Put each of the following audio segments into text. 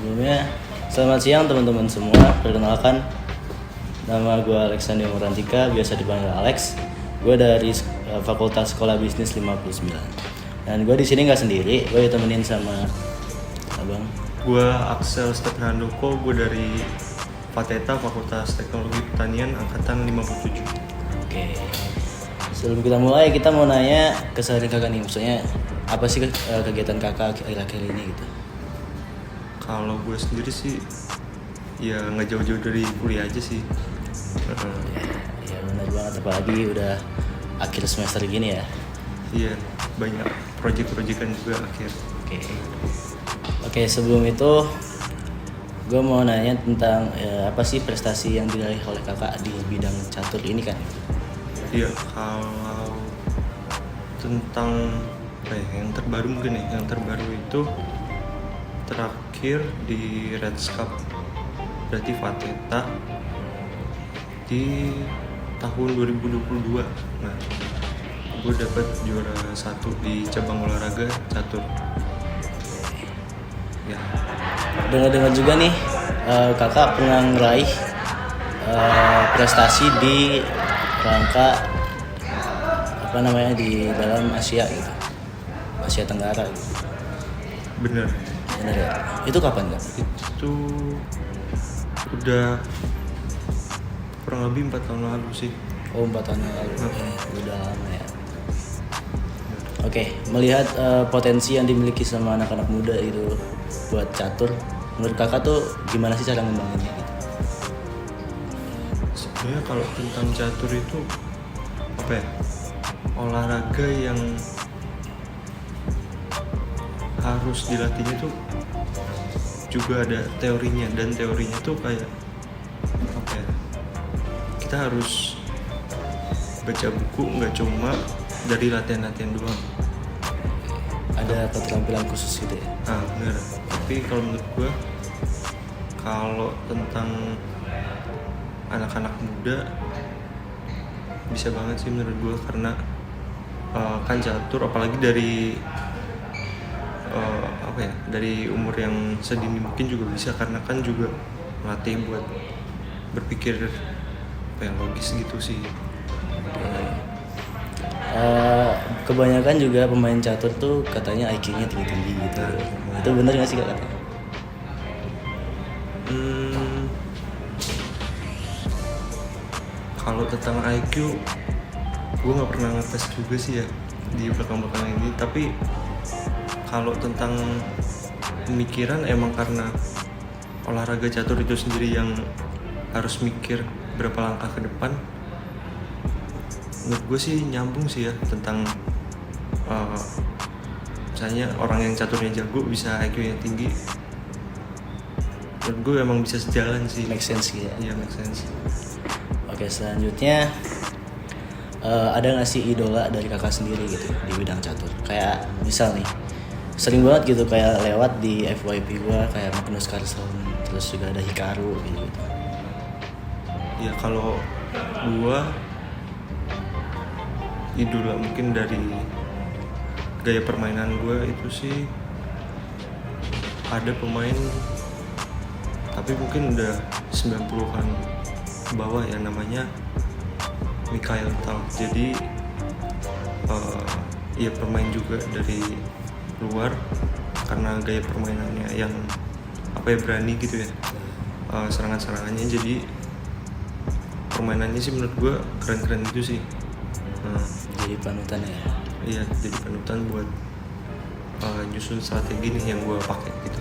Sebelumnya, selamat siang teman-teman semua. Perkenalkan, nama gue Alexander Morantika, biasa dipanggil Alex. Gue dari Fakultas Sekolah Bisnis 59. Dan gue di sini nggak sendiri, gue ditemenin sama abang. Gue Axel Stephandoko, gue dari Fateta Fakultas Teknologi Pertanian angkatan 57. Oke. Sebelum kita mulai, kita mau nanya keseharian kakak nih, maksudnya apa sih kegiatan kakak akhir-akhir ini gitu? Kalau gue sendiri sih, ya nggak jauh-jauh dari kuliah aja sih. Ya benar banget, apalagi udah akhir semester gini ya. Iya, banyak proyek-proyekan juga akhir. Oke, sebelum itu gue mau nanya tentang apa sih prestasi yang diraih oleh kakak di bidang catur ini kan? Iya, kalau tentang yang terbaru mungkin yang terbaru itu terakhir di Reds Cup, berarti Fateta di tahun 2022. Nah, gue dapat juara 1 di cabang olahraga catur. Ya. Dengar-dengar juga nih kakak pernah meraih prestasi di rangka apa namanya di dalam Asia gitu, Asia Tenggara gitu. Bener Ya? Itu kapan kak? itu udah kurang lebih 4 tahun lalu sih. Oh 4 tahun yang lalu. Udah lama ya. Oke, melihat potensi yang dimiliki sama anak-anak muda itu buat catur, menurut kakak tuh gimana sih cara ngembanginnya gitu? Sebenarnya kalau tentang catur itu apa ya, olahraga yang harus dilatihnya tuh juga ada teorinya, dan teorinya tuh kayak apa ya, kita harus baca buku, nggak cuma dari latihan-latihan doang. Ada keterampilan khusus gitu ya? Bener. Tapi kalau menurut gue, kalau tentang anak-anak muda bisa banget sih menurut gue, karena kan catur apalagi dari dari umur yang sedini mungkin juga bisa, karena kan juga melatih buat berpikir logis gitu sih. Kebanyakan juga pemain catur tuh katanya IQ-nya tinggi-tinggi gitu. Itu bener nggak sih kak katanya? Kalau tentang IQ, gue nggak pernah ngetes juga sih ya di belakang-belakang ini. Tapi kalau tentang pemikiran, emang karena olahraga catur itu sendiri yang harus mikir berapa langkah ke depan. Menurut gue sih nyambung sih ya, tentang misalnya orang yang caturnya jago bisa IQ yang tinggi. Menurut gue emang bisa sejalan sih. Make sense gitu ya? Iya, make sense. Oke, selanjutnya ada nggak sih idola dari kakak sendiri gitu di bidang catur? Kayak misal nih, sering banget gitu kayak lewat di FYP gua kayak Magnus Carlsen, terus juga ada Hikaru gitu. Ya kalau gua idola mungkin dari gaya permainan gua itu sih, ada pemain tapi mungkin udah 90-an ke bawah ya, namanya Mikhail Tal. Jadi ya pemain juga dari luar, karena gaya permainannya yang berani gitu ya, serangan-serangannya. Jadi permainannya sih menurut gue keren-keren gitu sih. Jadi panutan ya? Iya, jadi panutan buat nyusun strategi nih yang gue pakai gitu.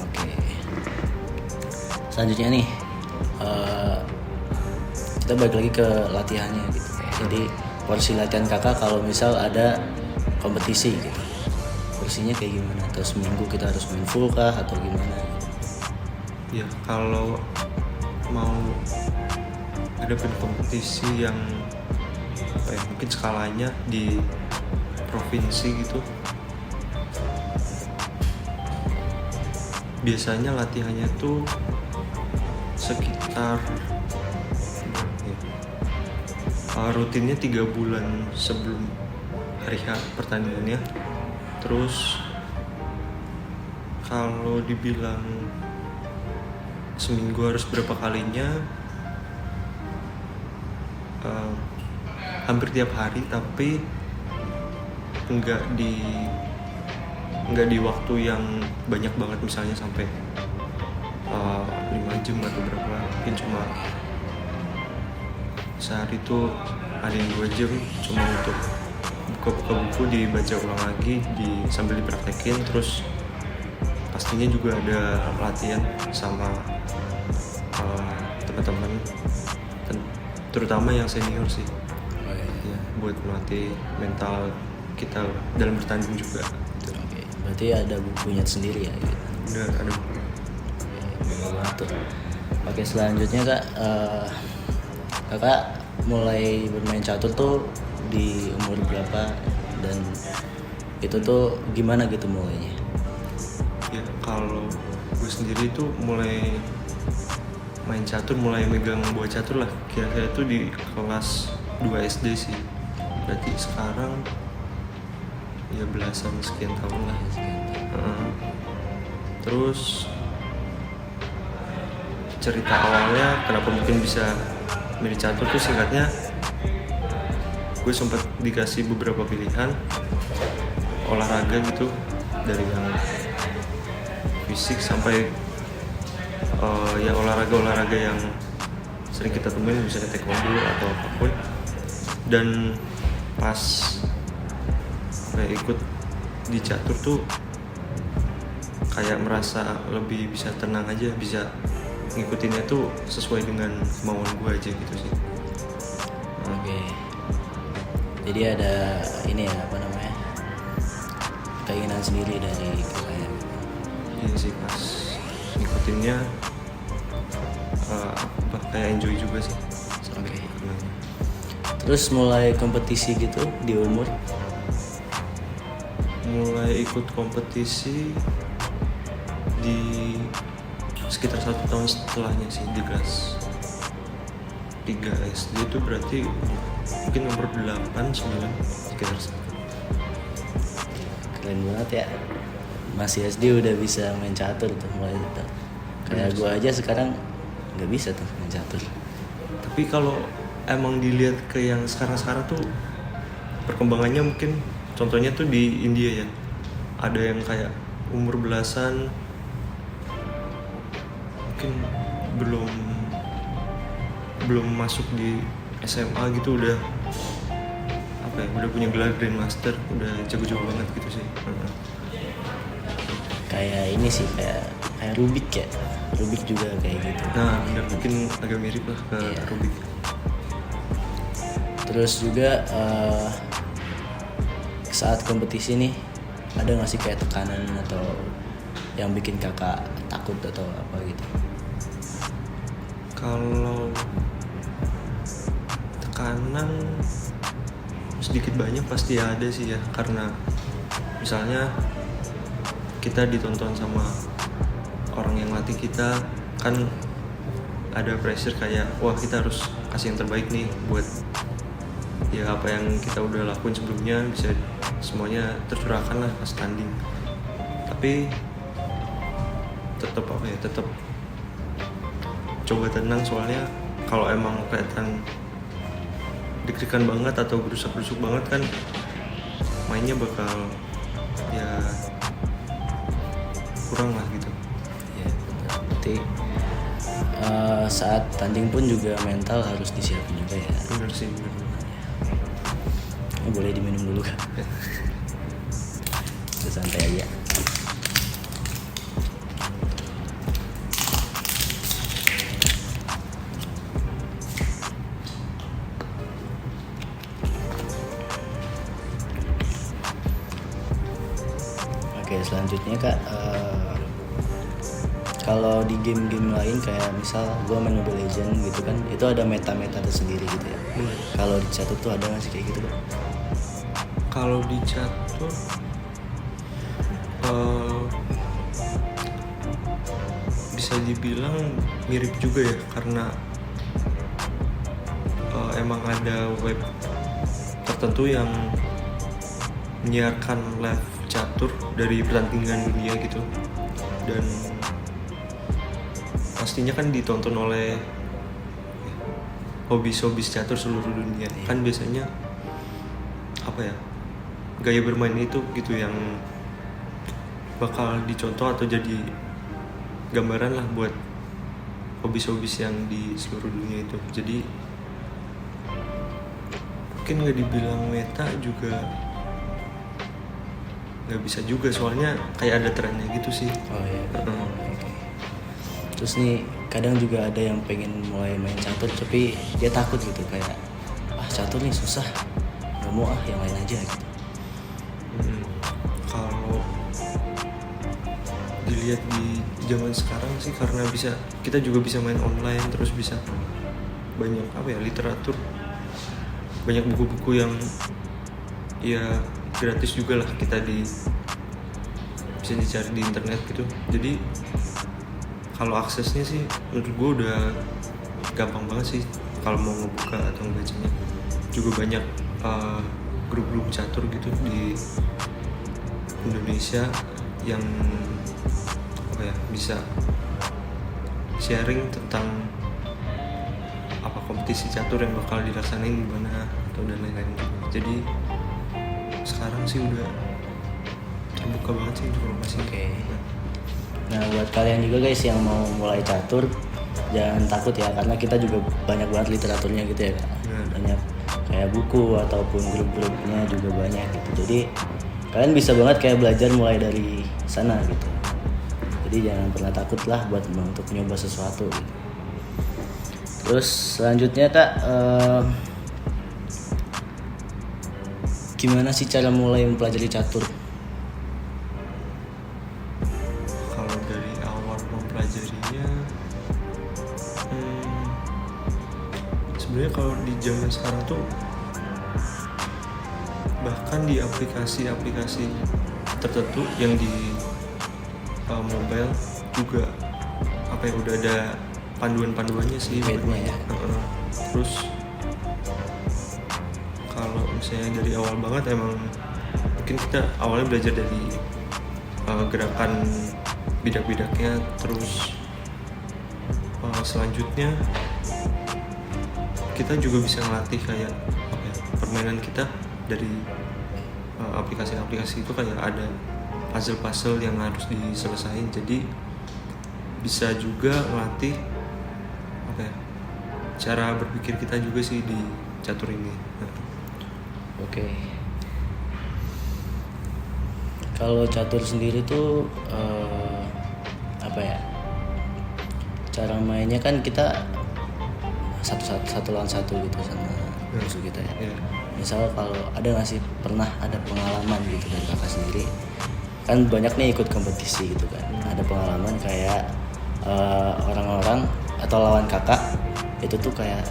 Oke. Selanjutnya nih kita balik lagi ke latihannya gitu. Jadi porsi latihan kakak kalau misal ada kompetisi gitu, porsinya kayak gimana? Atau seminggu kita harus main full kah atau gimana? Ya kalau mau ada kompetisi yang mungkin skalanya di provinsi gitu, biasanya latihannya tuh sekitar rutinnya 3 bulan sebelum hari H pertandingannya. Terus Kalau dibilang seminggu harus berapa kalinya, hampir tiap hari, tapi nggak di waktu yang banyak banget, misalnya sampai 5 jam atau berapa. Mungkin cuma sehari itu ada yang 2 jam cuma untuk buka-buka buku, dibaca ulang lagi, sambil dipraktekin. Terus pastinya juga ada latihan sama teman-teman, terutama yang senior sih. Ya, buat melatih mental kita dalam bertanding juga gitu. Oke, berarti ada bukunya sendiri ya gitu. Benar, ada buku. Oke, banget tuh. Oke, selanjutnya Kak, Kakak mulai bermain catur tuh di umur berapa, dan itu tuh gimana gitu mulainya? Ya, kalau gue sendiri tuh mulai main catur, mulai megang bola catur lah kira-kira itu di kelas 2 SD sih. Berarti sekarang ya belasan sekian tahun lah. Terus cerita awalnya kenapa mungkin bisa milih catur tuh singkatnya, gue sempat dikasih beberapa pilihan olahraga gitu, dari yang fisik sampai ya olahraga yang sering kita temuin, misalnya taekwondo atau apapun. Dan pas kayak ikut di catur tuh kayak merasa lebih bisa tenang aja, bisa ngikutinnya tuh sesuai dengan kemauan gue aja gitu sih. Oke, jadi ada ini ya, apa namanya, keinginan sendiri dari kakaknya. Iya sih, pas ngikutinnya kayak enjoy juga sih. Oke. Terus mulai kompetisi gitu di umur? Mulai ikut kompetisi di sekitar 1 tahun setelahnya sih, di kelas 3 SD itu berarti mungkin umur 8, 9 sekitar situ. Keren banget ya, masih SD udah bisa main catur tuh mulai itu. Kayak gue aja sekarang nggak bisa tuh main catur. Tapi kalau emang dilihat ke yang sekarang tuh perkembangannya, mungkin contohnya tuh di India ya, ada yang kayak umur belasan, mungkin belum masuk di SMA gitu udah udah punya gelar Grandmaster, udah jago-jago banget gitu sih. Kayak ini sih, kayak Rubik ya, Rubik juga kayak gitu. Nah, benar, mungkin agak mirip lah ke Rubik. Terus juga saat kompetisi nih, ada nggak sih kayak tekanan atau yang bikin kakak takut atau apa gitu? Kalau tekanan sedikit banyak pasti ada sih ya, karena misalnya kita ditonton sama orang yang latih kita, kan ada pressure kayak wah kita harus kasih yang terbaik nih buat ya apa yang kita udah lakuin sebelumnya bisa semuanya tercurahkan lah pas tanding. Tapi tetap tetap coba tenang, soalnya kalau emang kelihatan deg-degan banget atau gerusak-gerusuk banget kan mainnya bakal ya kurang lah gitu. Ya, berarti saat tanding pun juga mental harus disiapin juga ya. Bener sih, bener. Boleh diminum dulu kan? Santai aja. Oke, selanjutnya Kak, kalau di game-game lain kayak misal gue main Mobile Legends gitu kan, itu ada meta-meta tersendiri gitu ya. Kalau di catur tuh ada nggak sih kayak gitu Kak? Kalau di catur bisa dibilang mirip juga ya, karena emang ada web tertentu yang menyiarkan live catur dari pertandingan dunia gitu. dan pastinya kan ditonton oleh hobis catur seluruh dunia. Kan biasanya apa ya, gaya bermain itu gitu yang bakal dicontoh atau jadi gambaran lah buat hobis yang di seluruh dunia itu. Jadi mungkin nggak dibilang meta juga nggak bisa juga, soalnya kayak ada trennya gitu sih. Oh iya. Oke. Terus nih kadang juga ada yang pengen mulai main catur tapi dia takut gitu, kayak catur nih susah, nggak mau yang lain aja gitu. Kalau dilihat di zaman sekarang sih, karena kita juga bisa main online, terus bisa banyak literatur, banyak buku-buku yang ya gratis juga lah, kita bisa dicari di internet gitu. Jadi kalau aksesnya sih menurut gue udah gampang banget sih kalau mau ngebuka atau ngebacanya. Juga banyak grup-grup catur gitu di Indonesia yang bisa sharing tentang kompetisi catur yang bakal dilaksanain di mana atau dan lain-lain juga. Jadi sekarang sih udah terbuka banget sih informasi. Oke. Nah buat kalian juga guys yang mau mulai catur, jangan takut ya, karena kita juga banyak banget literaturnya gitu ya Kak. Banyak kayak buku ataupun grup-grupnya juga banyak gitu. Jadi kalian bisa banget kayak belajar mulai dari sana gitu. Jadi jangan pernah takut lah untuk nyoba sesuatu gitu. Terus selanjutnya Kak, gimana sih cara mulai mempelajari catur? Kalau dari awal mempelajarinya, sebenarnya kalau di zaman sekarang tuh bahkan di aplikasi-aplikasi tertentu yang di mobile juga udah ada panduannya sih. Guide-nya ya. Terus kalau misalnya dari awal banget, emang mungkin kita awalnya belajar dari gerakan bidak-bidaknya, terus selanjutnya kita juga bisa ngelatih kayak permainan kita dari aplikasi-aplikasi itu, kayak ada puzzle yang harus diselesain. Jadi bisa juga ngelatih cara berpikir kita juga sih di catur ini. Oke. Kalau catur sendiri tuh cara mainnya kan kita satu lawan satu gitu sama musuh kita ya. Misal kalau ada nggak sih pernah ada pengalaman gitu dari kakak sendiri, kan banyak nih ikut kompetisi gitu kan, ada pengalaman kayak orang-orang atau lawan kakak itu tuh kayak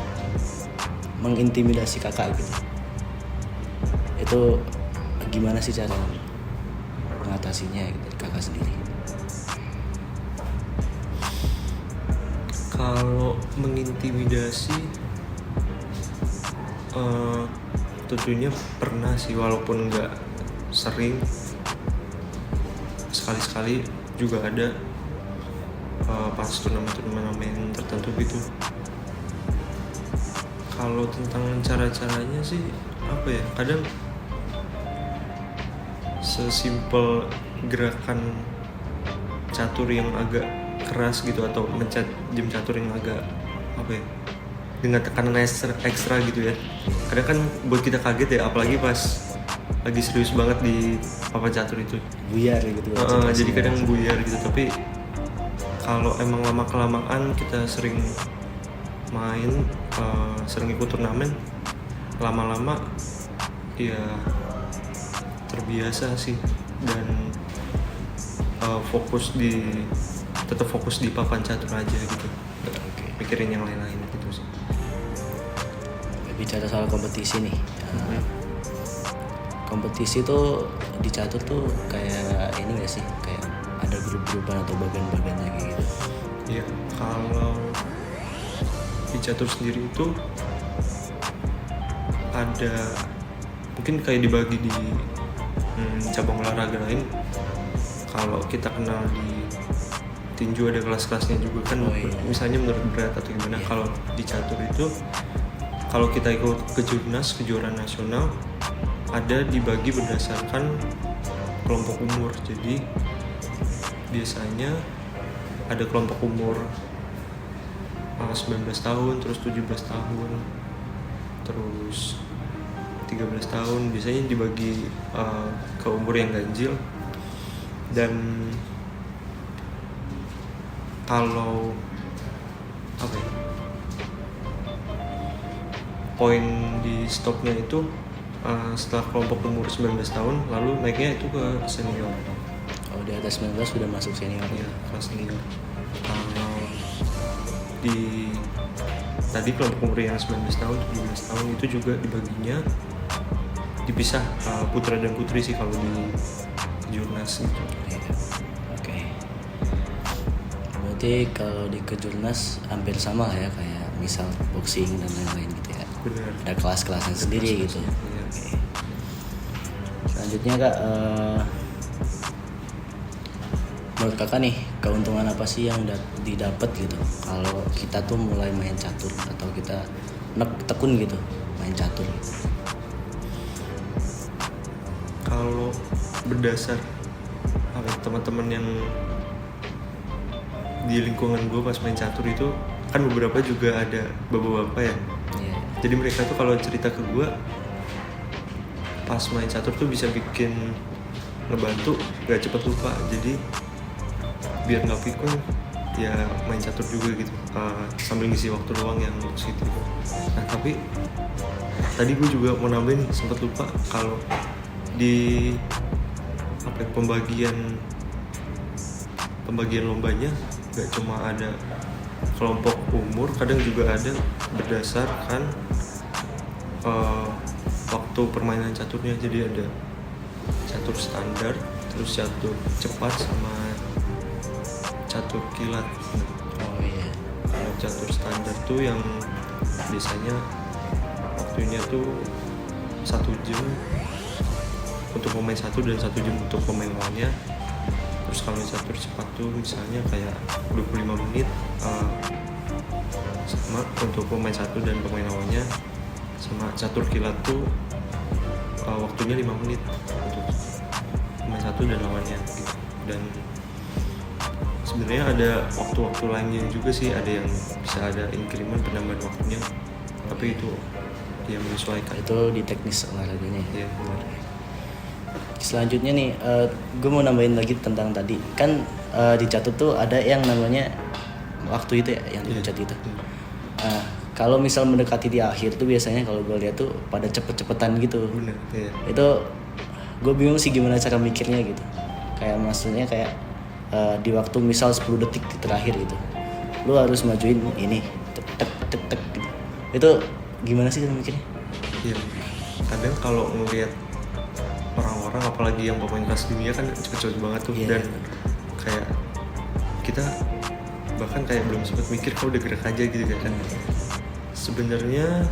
mengintimidasi kakak gitu. Itu gimana sih cara mengatasinya gitu dari kakak sendiri? Kalau mengintimidasi, tentunya pernah sih, walaupun nggak sering, sekali-sekali juga ada pas turnamen tertentu gitu. Kalau tentang cara-caranya sih kadang sesimpel gerakan catur yang agak keras gitu, atau mencet jam catur yang agak dengan tekanan ekstra gitu ya. Kadang kan buat kita kaget ya, apalagi pas lagi serius banget di papan catur itu, Buyar gitu. jadi kadang buyar gitu. Tapi kalau emang lama kelamaan kita sering main, sering ikut turnamen, lama-lama ya terbiasa sih, dan tetap fokus di papan catur aja gitu. Pikirin yang lain-lain gitu sih. Bicara soal kompetisi nih, kompetisi tuh di catur tuh kayak ini nggak sih, kayak ada grup-grupan atau bagian-bagiannya kayak gitu? Iya, kalau di catur sendiri itu ada, mungkin kayak dibagi di cabang olahraga lain. Kalau kita kenal di tinju ada kelas-kelasnya juga kan. Oh, iya. Misalnya menurut berat atau gimana. Iya. Kalau di catur itu, kalau kita ikut kejurnas, kejuaraan nasional, ada dibagi berdasarkan kelompok umur. Jadi biasanya ada kelompok umur 19 tahun, terus 17 tahun, terus 13 tahun. Biasanya dibagi ke umur yang ganjil. Dan kalau apa ya, poin di stopnya itu setelah kelompok umur 19 tahun, lalu naiknya itu ke senior. Oh, di atas 19 sudah masuk senior. Ya, kelas senior. Kalau di tadi kelompok umur yang 19 tahun, 17 tahun itu juga dibaginya dipisah putra dan putri sih kalau di jurnas itu. Iya. Oke. Berarti kalau di kejurnas hampir sama lah ya, kayak misal boxing dan lain-lain gitu ya. Benar. Ada kelas-kelasnya sendiri gitu. Iya. Oke. Selanjutnya Kak, menurut Kakak nih, keuntungan apa sih yang didapat gitu kalau kita tuh mulai main catur atau kita tekun gitu main catur? Kalau berdasar teman-teman yang di lingkungan gue pas main catur itu kan beberapa juga ada bapak-bapak ya. Iya. Jadi mereka tuh kalau cerita ke gue pas main catur tuh bisa bikin ngebantu gak cepet lupa. Jadi biar nggak pikun ya main catur juga gitu, sambil ngisi waktu luang yang positif. Nah tapi tadi gue juga mau nambahin nih, sempet lupa kalau di pembagian lombanya gak cuma ada kelompok umur, kadang juga ada berdasarkan waktu permainan caturnya. Jadi ada catur standar, terus catur cepat, sama catur kilat. Oh iya. Kalau catur standar tuh yang biasanya waktunya tuh 1 jam untuk pemain satu dan 1 jam untuk pemain lawannya. Terus kalau catur cepat tuh misalnya kayak 25 menit sama untuk pemain satu dan pemain lawannya. Sama catur kilat tuh waktunya 5 menit untuk pemain satu dan lawannya gitu. Dan sebenarnya ada waktu-waktu lainnya juga sih, ada yang bisa ada increment penambahan waktunya, tapi itu dia menyesuaikan. Itu di teknis olahraganya ya. Iya, benar. Selanjutnya nih, gue mau nambahin lagi tentang tadi kan, di catur tuh ada yang namanya waktu itu ya, yang dipencet itu. Kalau misal mendekati di akhir tuh biasanya kalau gue lihat tuh pada cepet-cepetan gitu. Benar, iya. Itu gue bingung sih gimana cara mikirnya gitu. Kayak maksudnya kayak di waktu misal 10 detik terakhir gitu, lu harus majuin ini tek tek tek tek gitu. Itu gimana sih cara mikirnya? Iya. Kadang kalau ngelihat orang-orang apalagi yang pemain kelas dunia kan cepet-cepet banget tuh. Iya. Dan kayak kita bahkan kayak belum sempat mikir kok udah gerak aja gitu kan. Sebenarnya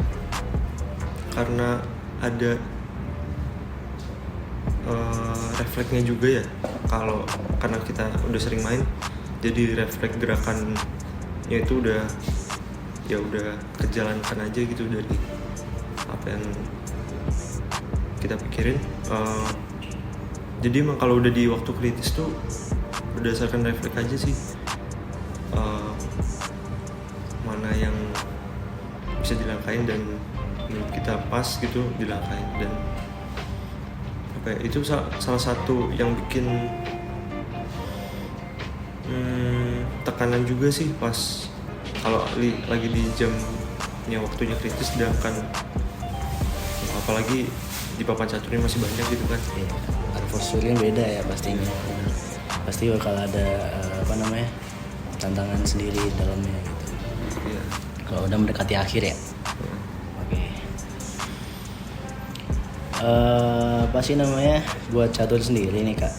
karena ada refleksnya juga ya, kalau karena kita udah sering main, jadi refleks gerakannya itu udah kejalankan aja gitu dari apa yang kita pikirin. Jadi emang kalau udah di waktu kritis tuh berdasarkan refleks aja sih, mana yang bisa dilangkain dan menurut kita pas gitu dilangkain. Dan apa ya, itu salah satu yang bikin tekanan juga sih pas kalau lagi di jamnya waktunya kritis, sedangkan apalagi di papan caturnya masih banyak gitu kan. Iya, posturnya beda ya pastinya. Pasti bakal ada tantangan sendiri di dalamnya gitu. Iya. Kalau udah mendekati akhir ya. Oke. Apa sih namanya buat catur sendiri nih Kak?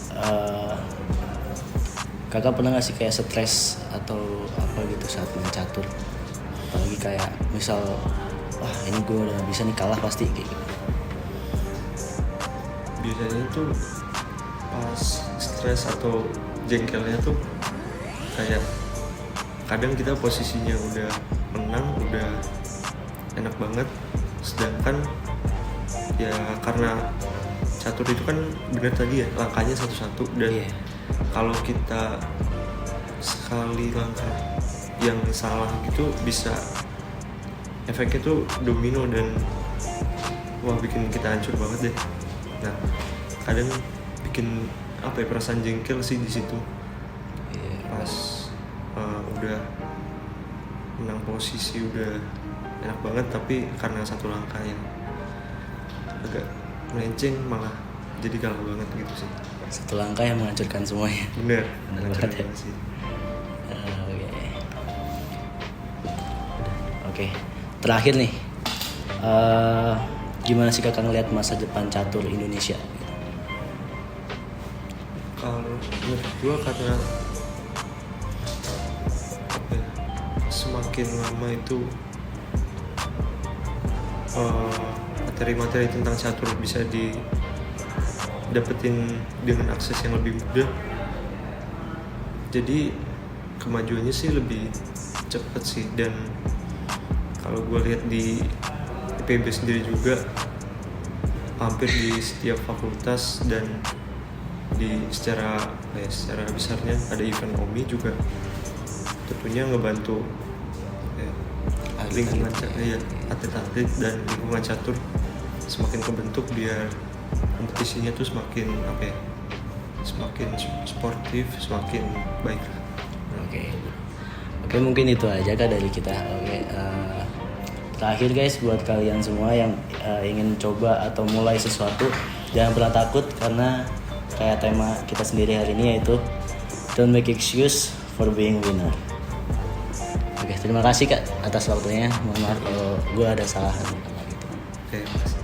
Kakak pernah nggak sih kayak stres atau apa gitu saat main catur? Apalagi kayak misal, wah ini gue udah bisa nih, kalah pasti kayak gitu. Biasanya tuh pas stres atau jengkelnya tuh kayak kadang kita posisinya udah menang, udah enak banget, sedangkan ya karena catur itu kan bener tadi ya langkahnya satu-satu, dan kalau kita sekali langkah yang salah gitu bisa efeknya tuh domino dan wah bikin kita hancur banget deh. Nah kadang bikin apa ya, perasaan jengkel sih di situ pas udah menang posisi, udah enak banget, tapi karena satu langkah yang agak melenceng malah jadi kalah banget gitu sih. Satu langkah yang menghancurkan semuanya. Bener banget ya. sih. Oke. Terakhir nih, gimana sih kakak ngeliat masa depan catur Indonesia? Kalau menurut gue karena apa ya, semakin lama itu materi-materi tentang catur bisa didapetin dengan akses yang lebih mudah, jadi kemajuannya sih lebih cepet sih. Dan kalau gue lihat di IPB sendiri juga hampir di setiap fakultas dan secara besarnya ada event OMI juga, tentunya ngebantu lingkungan atlet-atlet dan lingkungan catur semakin kebentuk biar kompetisinya tuh semakin semakin sportif, semakin baik. Oke, mungkin itu aja kak dari kita. Terakhir guys, buat kalian semua yang ingin coba atau mulai sesuatu, jangan pernah takut, karena kayak tema kita sendiri hari ini yaitu don't make excuse for being winner. Oke, terima kasih kak atas waktunya. Mohon maaf kalau gue ada salah. Oke, makasih.